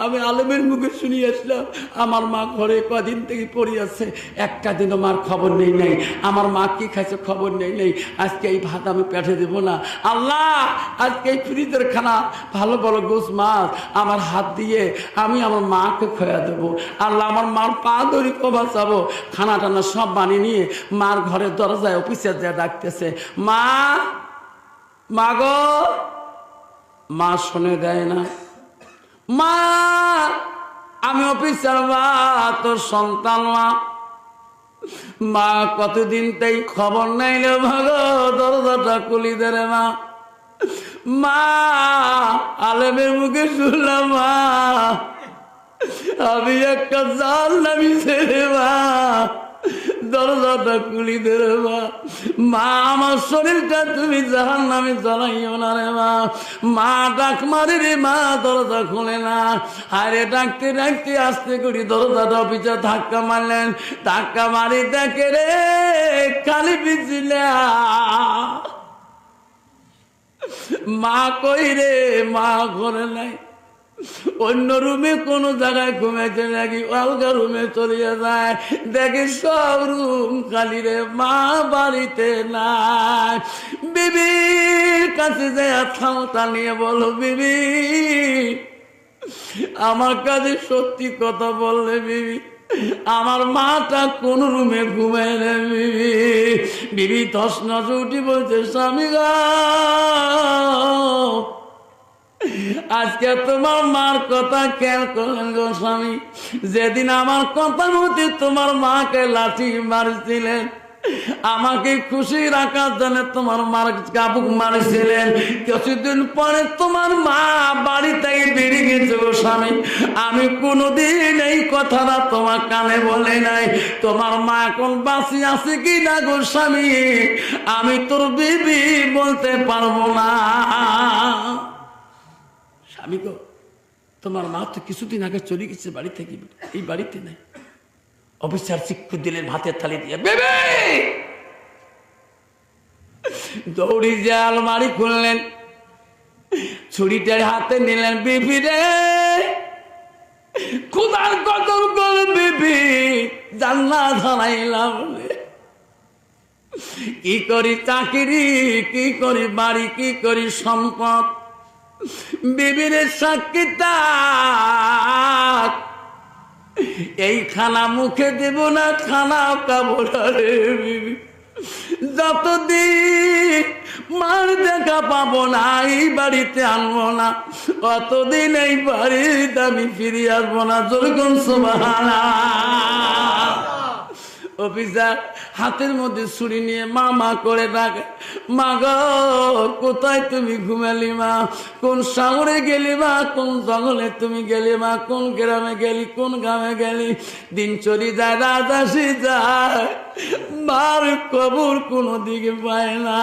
আমি আলেমের মুখে শুনিয়ে আসলাম আমার মা ঘরে কদিন থেকে পড়ে আছে, একটা দিনও মার খবর নেই নাই, আমার মা কি খাইছে খবর নেই নাই। আজকে এই ভাত আমি পেটে দেবো না আল্লাহ, আজকে এই ফ্রিজের খানা ভালো ভালো গোস মাছ আমার হাত দিয়ে আমি আমার মাকে খোয়া দেবো আল্লাহ। আমার মার পা ধরি কবা চাবো, খানা টানা সব বানিয়ে নিয়ে মার ঘরের দরজায় অফিসে যা ডাকতেছে, মা মা গো। মা শুনে দেয় না। মা আমি অফিসার, মা তোর সন্তান। মা মা কতদিন তাই খবর নাইলে ভাগো দরজাটা খুলি দে রে মা। মা আলেমের মুখে শুনলাম মা আমি একটা জাল নামি ছেড়ে, মা দরজাটা খুলি দে রে মা। মা আমার শরীরটা তুমি জাহান নামে জ্বালাইও না রে মা। মা ডাক মারি রে মা, দরজা খুলে না। আরে ডাকতে ডাকতে আসতে করি দরজাটা অফিসে ধাক্কা মারলেন, ধাক্কা মারি দেখে রে খালি বিছিলা। মা কই রে, মা ঘরে নাই, অন্য রুমে কোন জায়গায় ঘুমেছে নাকি, আলগা রুমে চলে যায়, দেখে সব রুম খালি রে, মা বাড়িতে নাই। বিবির কাছে যায় থামতা নিয়ে বলো, বিবি আমার কাছে সত্যি কথা বললে বিবি, আমার মাটা কোন রুমে ঘুমায় না বিবি। বিবি ধস নজ উঠি বলছে, স্বামী গো আজকে তোমার মার কথা খেয়াল করলেন গো স্বামী, যেদিন আমার কথা মতো তোমার মাকে লাঠি মারছিলেন, আমাকে খুশি রাখার জন্য তোমার মার কাবুক মারছিলেন, কিছুদিন পরে তোমার মা বাড়ি থেকে বেরিয়ে গেছে গো স্বামী। আমি কোনোদিন এই কথাটা তোমার কানে বলে নাই, তোমার মা এখন বাঁচি আছে কি না গো স্বামী আমি তোর বিবি বলতে পারবো না। স্বামী গো তোমার মা তো কিছুদিন আগে চলে গেছে বাড়ি থেকে, এই বাড়িতে নাই। অফিসার চিক্কু দিলেন ভাতের থালি দিয়ে, বেবে দৌড়ি যে আলমারি খুললেন, ছুরিটা হাতে নিলেন, বিবি রে খুদার কদর করে বিবি জান্নাত হারাইলাম, কি করি চাকরি, কি করি বাড়ি, কি করি সম্পদ, বিবির সাক্ষীটা এই খানা মুখে দেব না, খানা খাবো না রে বিবি, যতদিন মার দেখা পাবো না এই বাড়িতে আনবো না, অতদিন এই বাড়িতে আমি ফিরে আসবো না। যেরকম সুবহানাল্লাহ। অফিসার হাতের মধ্যে ছুরি নিয়ে মা মা করে ডাকে, মা গো কোথায় তুমি ঘুমালি মা, কোন শহরে গেলি মা, কোন জঙ্গলে তুমি গেলি মা, কোন গ্রামে গেলি, কোন গ্রামে গেলি। দিন চলে যায়, রাত আসি যায়, মার কবর কোনো দিকে পায় না।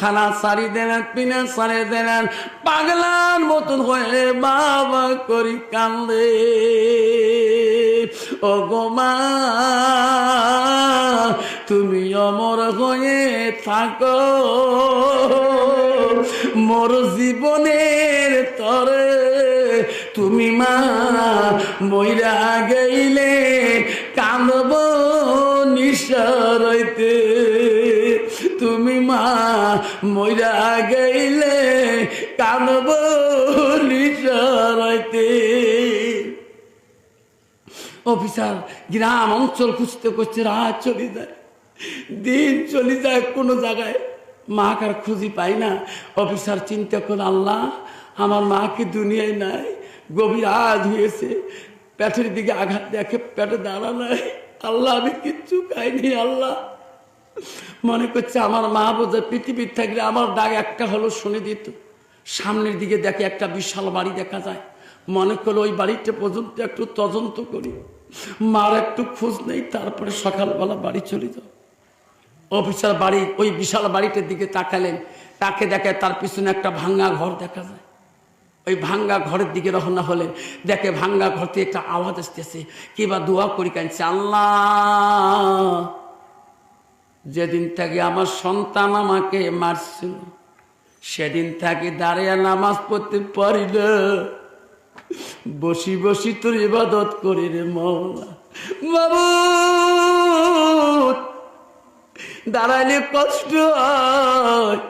খানা সারি দিলেন, পিনা সারি দিলেন, পাগলার মতন হয়ে বাবা করি কান্দে। ও গো মা তুমি অমর হয়ে থাকো, মোর জীবনের তরে তুমি মা মইরা গেইলে কাঁদব নিঃসরইতে, তুমি মা মইরা গেইলে কাঁদব নিঃসরইতে। অফিসার গ্রাম অঞ্চল খুঁজতে খুঁজতে রাত চলে যায়, দিন চলে যায়, কোনো জায়গায় মা কার খুঁজি পাই না। অফিসার চিন্তা করে, আল্লাহ আমার মা কি দুনিয়ায় নাই, গভীর রাত হয়েছে, পেটের দিকে আঘাত দেখে পেটে দাঁড়া নাই, আল্লাহ আমি কিচ্ছু খাইনি। আল্লাহ মনে করছে আমার মা বোধহয় পৃথিবীর থাকলে আমার ডাক একটা হলো শুনে দিত। সামনের দিকে দেখে একটা বিশাল বাড়ি দেখা যায়, মনে করলো ওই বাড়িটা পর্যন্ত একটু তদন্ত করি, মার একটু খোঁজ নেই, তারপরে সকালবেলা বাড়ি চলে যাও। অফিসার বাড়ি ওই বিশাল বাড়িটার দিকে তাকালেন, তাকে দেখে তার পিছনে একটা ভাঙ্গা ঘর দেখা যায়। ওই ভাঙ্গা ঘরের দিকে রওনা হলেন, দেখে ভাঙ্গা ঘর থেকে একটা আওয়াজ আসতেছে, কিবা দোয়া করি কাঁদছে, আল্লাহ যেদিন থেকে আমার সন্তান আমাকে মারছিল সেদিন থেকে দাঁড়িয়ে নামাজ পড়তে পারি না, বসি বসি তোর ইবাদত করি রে মওলা। মাবুদ, দাঁড়াইলে কষ্ট হয়,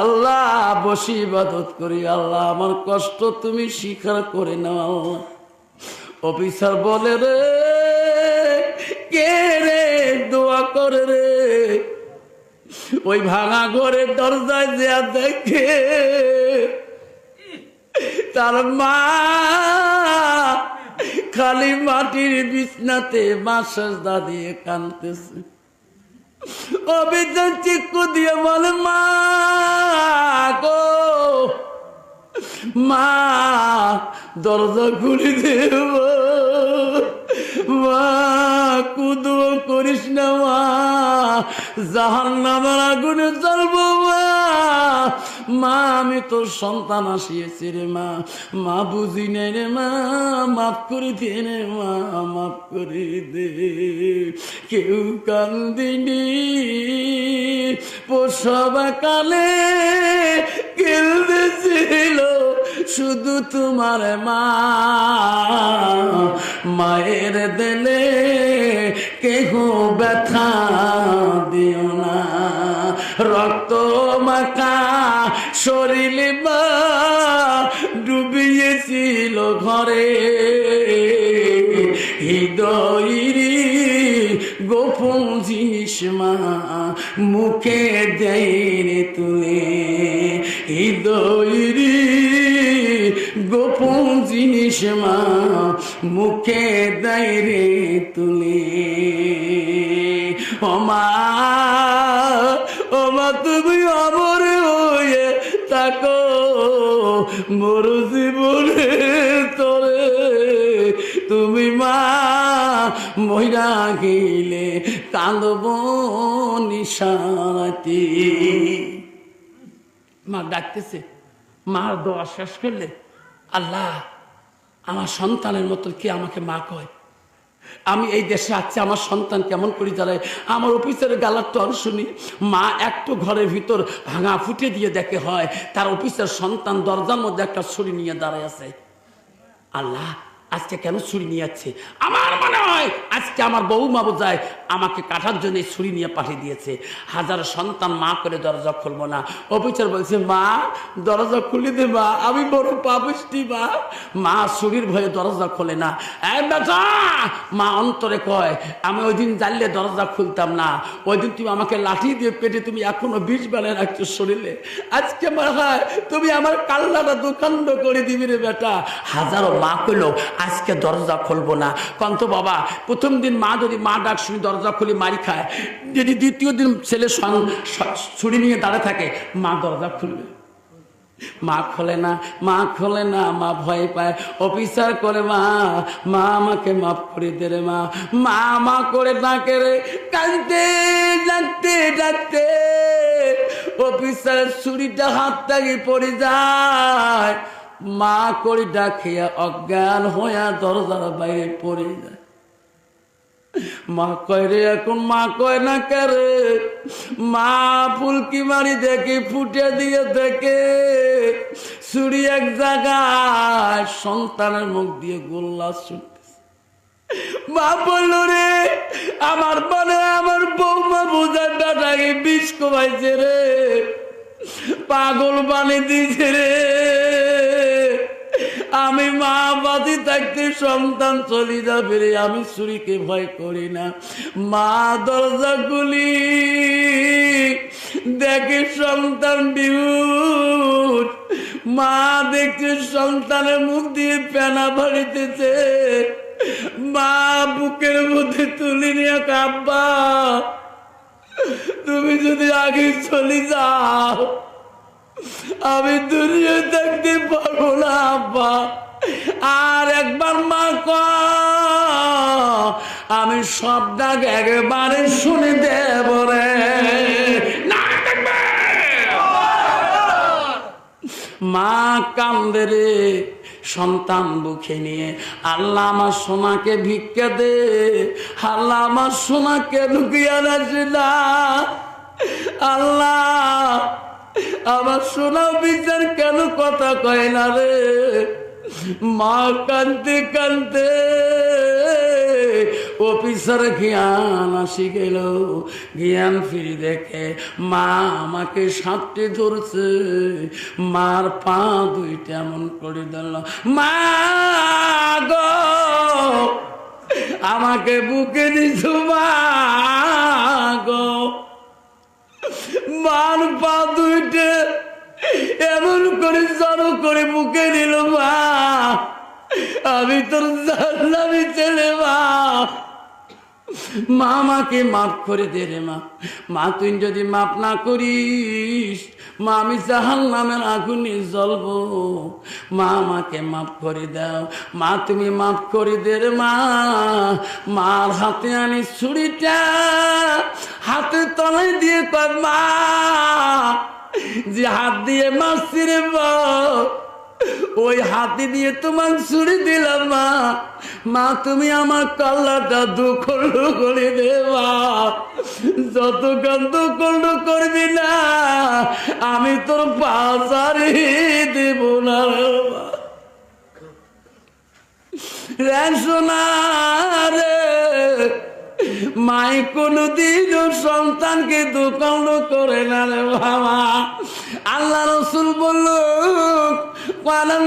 আল্লাহ বসি ইবাদত করি, আল্লাহ আমার কষ্ট তুমি স্বীকার করে নাও আল্লাহ। অফিসার বলে রে, কে রে দোয়া করে রে? ওই ভাঙা ঘরের দরজায় দেয়া দেখে তার মা খালি মাটির বিছনাতে মাসাজদা দিয়ে কাঁদতেছে। অবিচার চিক্কু দিয়ে বলে, মা গো মা, দরজা খুলে দেব মা, কুদো করিস না মা, জাহান্নামের আগুনে জ্বলবো মা। মা আমি তোর সন্তান আসিয়েছি রে মা, মা বুঝি নাই রে মা, মাফ করে দে রে মা, মাফ করে দে। কেউ কান্দিনি প্রসবা কালে, কেঁদেছিল শুধু তোমার মা। মায়ের দিলে কেহ ব্যথা দিও না, রক্ত মাখা শরীরে মা ডুবিয়েছিল ঘরে, হৃদয়েরই গোপন জিনিস মা মুখে দেয় তুলে, হৃদয়েরই গোপন জিনিস মা মুখে দেয় রে তুলে। ও মা, ও মা তুমি অমর হয়ে থাকো মোর জীবনে তোরে, তুমি মা মহিলা গেলে কাঁদব নিশাতি। মা ডাকতেছে, মার দোয়া শেষ করলে, আল্লাহ আমার সন্তানের মতো কি আমাকে মা কয়? আমি এই দেশে আছি, আমার সন্তান কেমন করে দাঁড়ায়? আমার অফিসের গালার টন শুনি, মা একটু ঘরের ভিতর ভাঙা ফুটে দিয়ে দেখে হয় তার অফিসের সন্তান দরজার মধ্যে একটা ছুরি নিয়ে দাঁড়ায় আছে। আল্লাহ আজকে কেন ছুরি নিয়ে যাচ্ছে? আমার মনে হয় আজকে আমার বউ মা বোঝায় আমাকে কাটার জন্য ছুরি নিয়ে পাঠিয়ে দিয়েছে। হাজার সন্তান মা করে দরজা খুলবো না। অফিসার বলছে, মা দরজা খুলে দে মা, আমি বড় পাপিষ্টি মা। মা ছুরির ভয়ে দরজা খোলে না। বেটা, মা অন্তরে কয়, আমি ওই দিন জানলে দরজা খুলতাম না, ওই দিন তুমি আমাকে লাঠি দিয়ে পেটে তুমি এখনো 20 বেলায় রাখছো শরীরে, আজকে মনে হয় তুমি আমার কাল্লাটা দুখণ্ড করে দিবি রে বেটা। হাজারো মা কইল আজকে দরজা খুলবো না। কন্ত বাবা, প্রথম দিন মা যদি মা ডাক শুনি দরজা খুলে মারি খায়, যদি দ্বিতীয় দিন ছেলে ছুরি নিয়ে দাঁড়িয়ে থাকে, মা দরজা খুলবে? মা খোলে না, মা খোলে না, মা ভয় পায়। অফিসার করে, মা মা আমাকে মাফ করে দে রে মা, মা মা করে ডাকে রে, কাঁদতে ডাকতে ডাকতে অফিসারের ছুরিটা হাত থেকে পড়ে যায়। মা করে ডাকে অজ্ঞান হইয়া দরজার বাইরে পড়ে যায়। মা কয় রে, এখন মা কয় না করে, মা ফুলকি মারি দেখে ফুটে দিয়ে দেখে ছুরি এক জায়গায় সন্তানের মুখ দিয়ে গোল্লা ছুটতেছে। মা বলল রে, আমার মনে আমার বৌমা বোঝার ডাটাকে বিষ কমাইছে রে, পাগল বানিয়ে দিয়েছে রে। আমি মা বাদি থাকতে সন্তান চলে যাবে রে, আমি ছুরিকে ভয় করি না। মা দরজা খুলি দেখে সন্তান বিহুট, মা দেখছে সন্তানের মুখ দিয়ে পেনা বাড়িতেছে। মা বুকের মধ্যে তুলি নিয়ে, আব্বা তুমি যদি আগে চলে যাও আমি দুনিয়া থাকতে পারবো না আব্বা। আর একবার মা আমি সব ডাক একেবারে শুনে দেব রে। মা কান্দে রে সন্তান বুকে নিয়ে, আল্লাহ আমার সোনাকে ভিক্ষা দে, আল্লাহ আমার সোনাকে ঢুকিয়ে আসে না, আল্লাহ আমার সোনা বিচার কেন কথা কয় না রে। মা কাঁদতে কাঁদতে অফিসার জ্ঞান আসি গেল। জ্ঞান ফিরে দেখে মা আমাকে সাপটে ধরছে। মার পা দুইটা এমন করে দিল। মা গো আমাকে বুকে দিছ মা গো। মার পা দুইটা এমন করে জড়ো করে বুকে নিল। মা আমি তোর জান্নাতি ছেলে। মা আমাকে মাফ করে দে রে মা। মা তুই যদি মাফ না করিস মা আমি জাহান্নামের আগুনে জ্বলবো। মা আমাকে মাফ করে দাও। মা তুমি মাফ করে দে রে মা। মার হাতে আনি ছুরিটা হাতে তলায় দিয়ে কয় মা যে হাত দিয়ে মারছি রে মা ওই হাতে দিয়ে তোমার ছুরি দিলাম মা। মা তুমি আমার কল্লাটা দুখণ্ড করে দে মা। যতক্ষণ দুখণ্ড করবি না আমি তোর পা ছাড়িয়ে দেব না রে সোনা রে। মাই কোনদিন সন্তানকে দুখণ্ড করে না রে বাবা। আল্লাহ রসুল বলল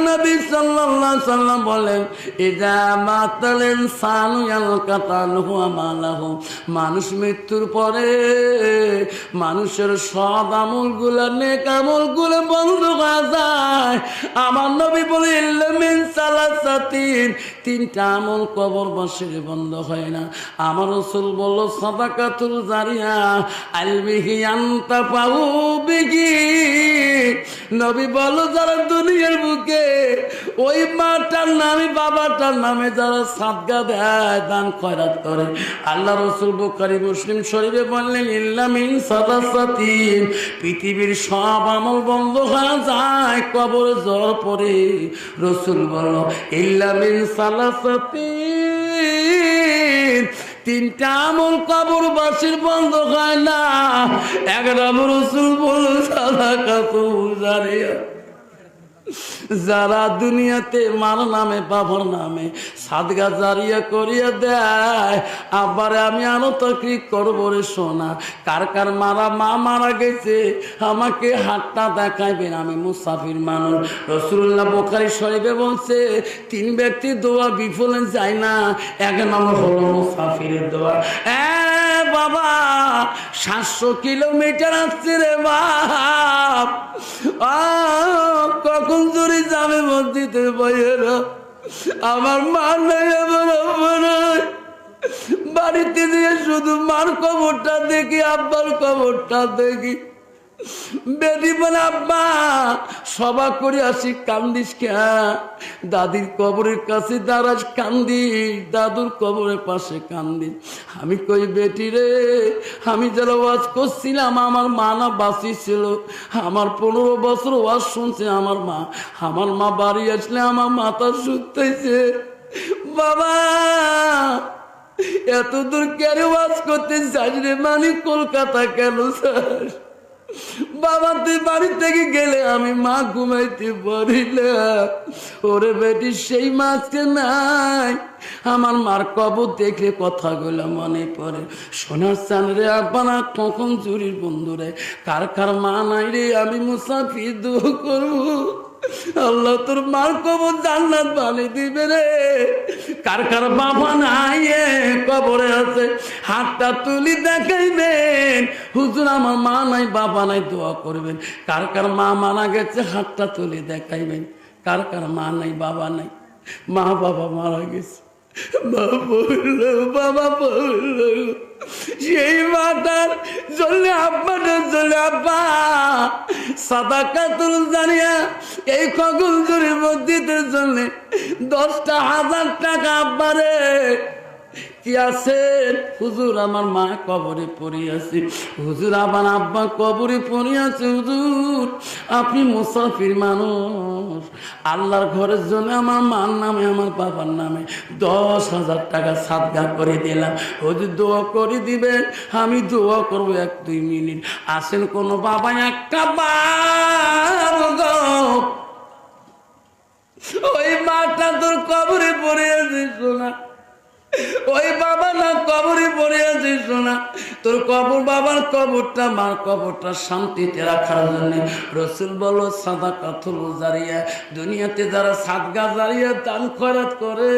নবী সাল্লাল্লাহু আলাইহি সাল্লাম বলেন ইজা মাতালেন সানু ইয়ালকাতালহু আমালাহু। মানুষ মৃত্যুর পরে মানুষের সব আমলগুলো নেক আমলগুলো বন্ধ হয়ে যায়। আমার নবী বলে ইল্লা মিন সালাসাতিন, তিনটা আমল কবরবাসীর বন্ধ হয় না। আমার রাসূল বলল সাদাকাতুল জারিয়া আলবিহি আনতা পাউ বিহি। নবী বলল যারা দুনিয়ার বুকে ওই মাটার নামে বাবাটার নামে যারা সাদকা দেয় দান খয়রাত করে, আল্লাহ রাসূল বুখারী মুসলিম শরীফে বললেন ইল্লা মিন সালাসাতিন, পৃথিবীর সব আমল বন্ধ হয়ে যায় কবরে জ্বর পড়ে। রাসূল বলল ইল্লা মিন সালাসাতিন, তিনটা আমল কবরবাসীর বন্ধ হয় না। এক নম্বর রাসূল বলল সাদাকাতুল জারিয়া। যারা দুনিয়াতে মার নামে বাবার নামে সাদকা জারিয়া করিয়া দেয়, আবারে আমি আরো তকরির করবো রে সোনা। কার কার মা মারা গেছে আমাকে হাতটা দেখাইবেন, আমি মুসাফির মানুষ। রাসূলুল্লাহ বুখারী শরীফে বলছে তিন ব্যক্তির দোয়া বিফলে যায় না। এক নম্বর হলো মুসাফিরের দোয়া। বাবা 700 কিলোমিটার আসছে রে বাপ, কখন চুরি যাবে মসজিদের বাইরে। আমার মা নাই, আমার আব্বা নাই। বাড়িতে দিয়ে শুধু মার কবরটা দেখি, আব্বার কবরটা দেখি। বেটি বলে আব্বা সভা করে আসি, কান্দিস কে? দাদির কবরের কাছে দাঁড়াস কান্দি, দাদুর কবরের পাশে কান্দি। আমি কই বেটি রে, আমি যারা ওয়াজ করছিলাম আমার মা না বাঁচি ছিল, আমার 15 বছর ওয়াজ শুনছে আমার মা বাড়ি আসলে আমার মাথা শুকতেছে। বাবা এত দূর কেন ওয়াজ করতে চাস রে? মানে কলকাতা কেন স্যার? বাবা তুই বাড়ি থেকে গেলে আমি মা ঘুমাইতে পারি না। ওরে বেটি সেই মাছকে নাই, আমার মার কবর দেখলে কথাগুলো মনে পড়ে। সোনার চান রে আব্বানা কখন চুরির বন্ধুরে, কার কার মা নাই রে? আমি মুসাফির দোয়া করবো আল্লাহ তোর মার কবর জান্নাত বানিয়ে দিবে রে। কার কার বাবা নাই কবরে আছে হাতটা তুলি দেখাইবেন, হুজুর আমার মা নাই বাবা নাই দোয়া করবেন। কার কার মা মারা গেছে হাতটা তুলি দেখাইবেন। কার কার মা নাই বাবা নাই, মা বাবা মারা গেছে, বাবা বলল সেই মাতার জন্য আব্বাটার জন্য আব্বা সাদাকাতুল জারিয়া এই খগনজুরি মসজিদের জন্য 10,000 টাকা আব্বারে কি আছেন? হুজুর আমার মা কবরে পড়ে আছে, হুজুর আমার আব্বা কবরে পড়ে আছে, হুজুর আপনি মুসাফির মানুষ, আল্লাহর ঘরের জন্য আমার মার নামে আমার বাবার নামে 10,000 টাকা সাদকা করে দিলাম, হুজুর দোয়া করে দিবেন। আমি দোয়া করবো 1-2 মিনিট। আসেন কোনো বাবা একটা বার ওই মাটা তোর কবরে পড়ে আছে সোনা, ওই বাবা না কবরে পড়ে আছে সোনা। তোর কবর, বাবার কবরটা, মার কবরটা শান্তিতে রাখার জন্য রসুল বলো সাদাকাতুল জারিয়া, দুনিয়াতে যারা সাদকা জারিয়া দান খয়রাত করে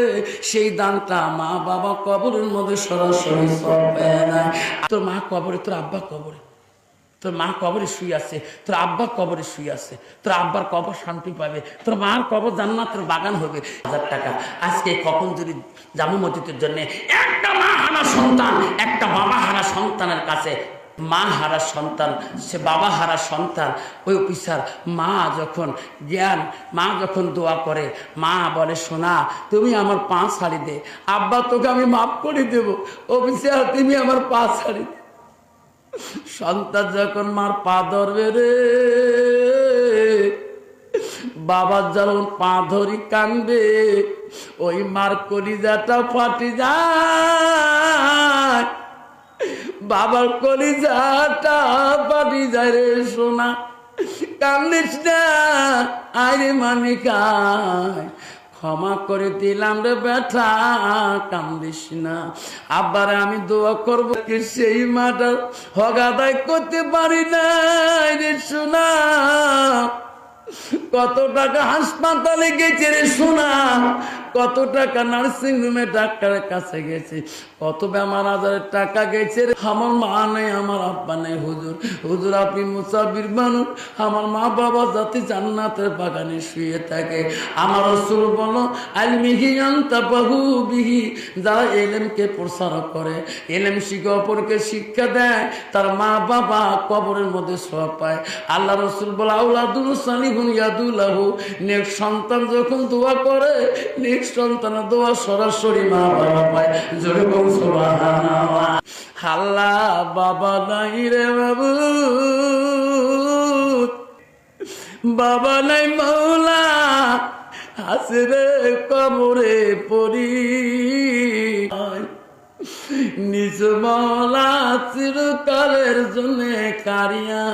সেই দানটা মা বাবা কবরের মধ্যে সরাসরি সব পায় না। তোর মা কবরে, তোর আব্বা কবরে, তোর মা কবরে শুয়ে আছে, তোর আব্বা কবরে শুয়ে আছে, তোর আব্বার কবর শান্তি পাবে, তোর মার কবর জান্নাতের বাগান হবে। 1000 টাকা আজকে কখন যদি জামু মসজিদের জন্য একটা মা হারা সন্তান, একটা বাবা হারা সন্তানের কাছে, মা হারা সন্তান, সে বাবা হারা সন্তান, ওই অফিসার মা যখন জ্ঞান, মা যখন দোয়া করে, মা বলে সোনা তুমি আমার পা ছাড়ি দে, আব্বা তোকে আমি মাফ করে দেবো, অফিসার তুমি আমার পা ছাড়ি দে। সন্তান যখন মার পা ধরবে রে, বাবার যখন পা ধরি কানবে, ওই মার কলিজাটা ফাটি যায়, বাবার কলিজাটা ফাটি যায় রে সোনা। কান্দিস না, আরে মানিকায় ক্ষমা করে দিলাম রে বেটা, কান্দিস না। আবার আমি দোয়া করবো কি সেই মাটা হক আদায় করতে পারি না রে সোনা। কত টাকা হাসপাতালে গেছে রে সোনা, কত টাকা নার্সিং হোমে ডাক্তারের কাছে গেছে, কত বেমার আজারের টাকা গেছে রে। আমার মা নেই, আমার আব্বা নেই, হুজুর হুজুর আপনি মুসাফির মানুষ, আমার মা বাবা যাতে জান্নাতের বাগানে শুয়ে থাকে। আমার রাসূল বলো আলমিহি আনতাবাহু বিহি, যারা এলেমকে প্রসার করে, এলেম শিখে অপরকে শিক্ষা দেয়, তার মা বাবা কবরের মধ্যে সওয়াব পায়। আল্লাহ রাসূল বলে আউলাদুল সালিহুন ইয়াদুলাহু, নেক্সট সন্তান যখন দোয়া করে, নেক্সট সন্তানের দোয়া সরাসরি মা বাবা পায়। জোরে বল সুবহানাল্লাহ। আল্লাহ বাবা নাই রে বাবু, বাবা নাই মৌলা, আছে রে কবরে পড়ি, নিজ মৌলা চিরকালের জন্য কারিয়া।